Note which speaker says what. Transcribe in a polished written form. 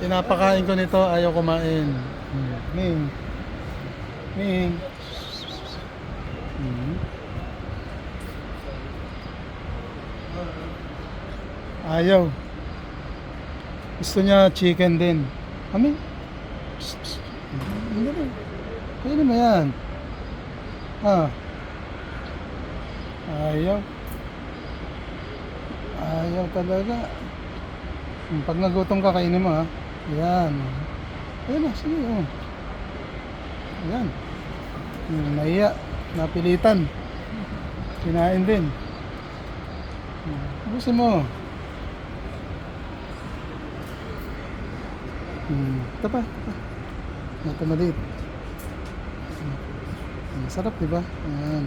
Speaker 1: Pinapakain ko nito, ayaw kumain. Ming. Ming. Ayaw. Gusto niya chicken din. Ming. Hindi na. Kaya naman yan. Ayaw. Ayaw talaga. Pag nagutom ka, kainin mo ha. Yan. Ayan na, sige. Ayan. Nahiya. Napilitan. Kinain din. Ubusin mo. Ito pa. Ito maliit. Sarap diba? Ayan.